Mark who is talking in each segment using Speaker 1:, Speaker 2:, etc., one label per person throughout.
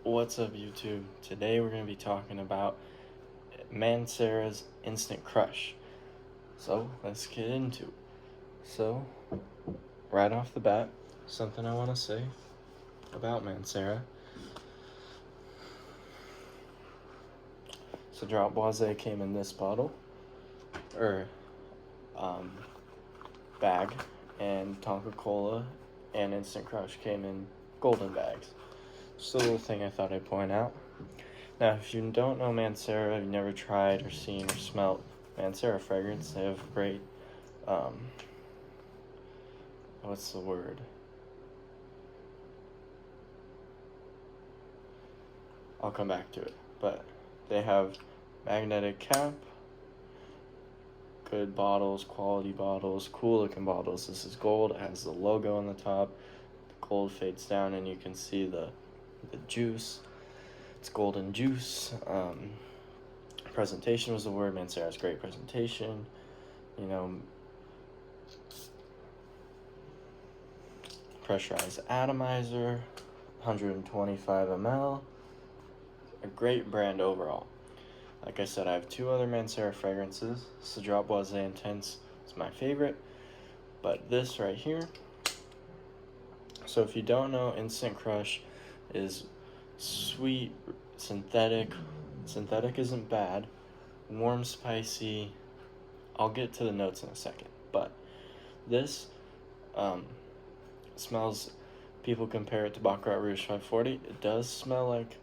Speaker 1: What's up, YouTube? Today we're going to be talking about Mancera's Instant Crush. So, let's get into it. So, right off the bat, something I want to say about Mancera. So, Drop Boise came in this bottle, bag, and Tonka Cola and Instant Crush came in golden bags. Just a little thing I thought I'd point out. Now, if you don't know Mancera, you've never tried or seen or smelt Mancera fragrance, they have great, what's the word? I'll come back to it. But they have magnetic cap, good bottles, quality bottles, cool looking bottles. This is gold, it has the logo on the top. The gold fades down and you can see the juice. It's golden juice. Presentation was the word. Mancera's great presentation. Pressurized atomizer, 125 ml. A great brand overall. Like I said, I have two other Mancera fragrances. Drop Boise Intense is my favorite, but this right here. So if you don't know, Instant Crush is sweet, synthetic. Synthetic isn't bad. Warm, spicy. I'll get to the notes in a second, but this smells. People compare it to Baccarat Rouge 540. It does smell like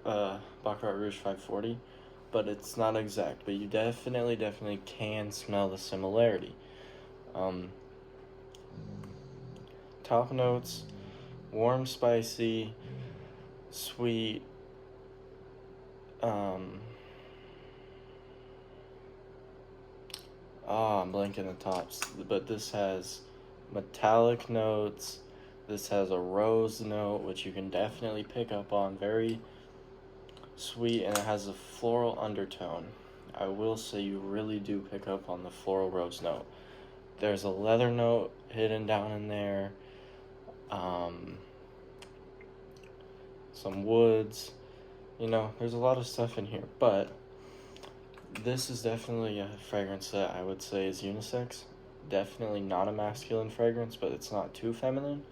Speaker 1: Baccarat Rouge 540, but it's not exact. But you definitely can smell the similarity. Top notes: warm, spicy, sweet. I'm blanking the tops, but this has metallic notes. This has a rose note, which you can definitely pick up on. Very sweet, and it has a floral undertone. I will say you really do pick up on the floral rose note. There's a leather note hidden down in there. Some woods. There's a lot of stuff in here, but this is definitely a fragrance that I would say is unisex. Definitely not a masculine fragrance, but it's not too feminine.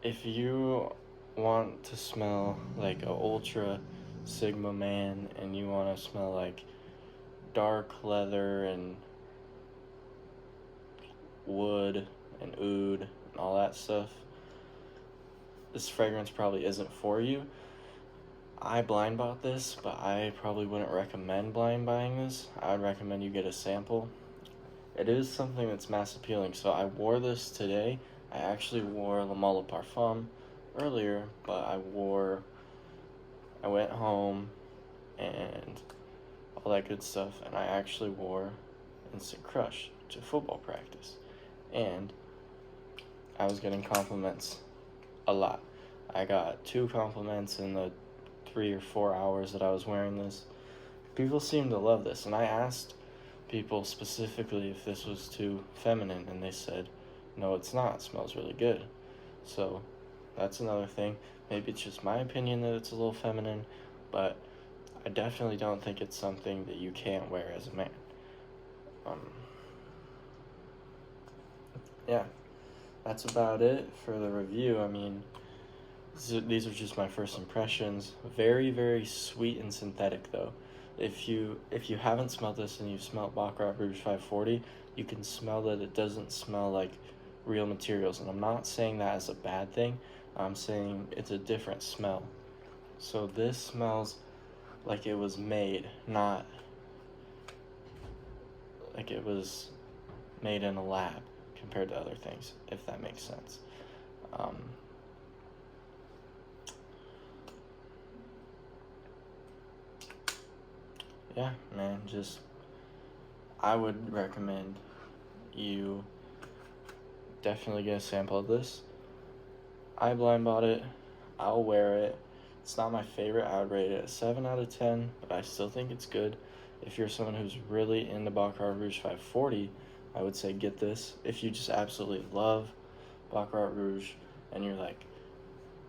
Speaker 1: If you want to smell like a ultra Sigma man and you want to smell like dark leather and wood and oud and all that stuff, this fragrance probably isn't for you. I blind bought this, but I probably wouldn't recommend blind buying this. I would recommend you get a sample. It is something that's mass appealing, so I wore this today. I actually wore Le Male Parfum earlier, but I went home and all that good stuff, and I actually wore Instant Crush to football practice. And I was getting compliments a lot. I got 2 compliments in the 3 or 4 hours that I was wearing this. People seem to love this, and I asked people specifically if this was too feminine, and they said, no, it's not. It smells really good. So that's another thing. Maybe it's just my opinion that it's a little feminine, but I definitely don't think it's something that you can't wear as a man. Yeah, that's about it for the review. I mean, these are just my first impressions. Very, very sweet and synthetic, though. If you haven't smelled this and you've smelled Baccarat Rouge 540, you can smell that it doesn't smell like real materials. And I'm not saying that as a bad thing. I'm saying it's a different smell. So this smells like it was made, not like it was made in a lab compared to other things, if that makes sense. Yeah, man, I would recommend you definitely get a sample of this. I blind bought it. I'll wear it. It's not my favorite. I would rate it a 7 out of 10, but I still think it's good. If you're someone who's really into Baccarat Rouge 540, I would say get this. If you just absolutely love Baccarat Rouge and you're like,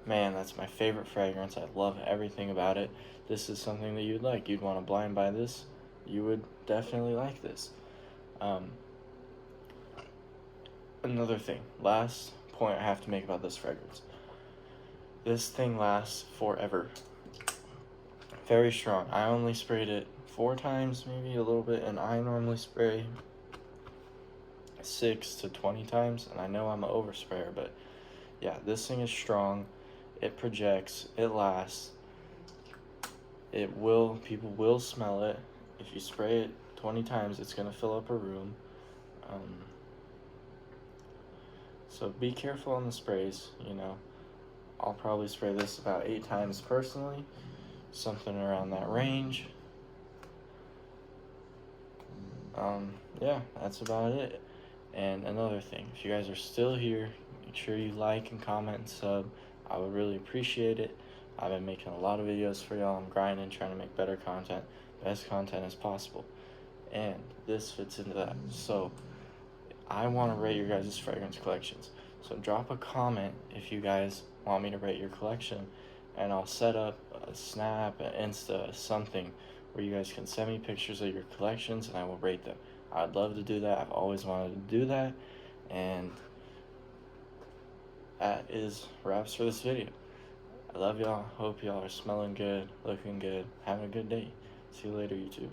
Speaker 1: man, that's my favorite fragrance, I love everything about it, this is something that you'd like, you'd want to blind buy this, you would definitely like this. Another thing, last point I have to make about this fragrance. This thing lasts forever. Very strong. I only sprayed it 4 times, maybe a little bit, and I normally spray 6 to 20 times, and I know I'm an oversprayer, but yeah, this thing is strong. It projects, it lasts. People will smell it. If you spray it 20 times, it's gonna fill up a room. So be careful on the sprays, I'll probably spray this about 8 times personally, something around that range. Yeah, that's about it. And another thing, if you guys are still here, make sure you like and comment and sub. I would really appreciate it. I've been making a lot of videos for y'all. I'm grinding, trying to make better content, best content as possible. And this fits into that. So I want to rate your guys' fragrance collections. So drop a comment if you guys want me to rate your collection, and I'll set up a Snap, an Insta, something where you guys can send me pictures of your collections and I will rate them. I'd love to do that. I've always wanted to do that. And that is wraps for this video. I love y'all. Hope y'all are smelling good, looking good, having a good day. See you later, YouTube.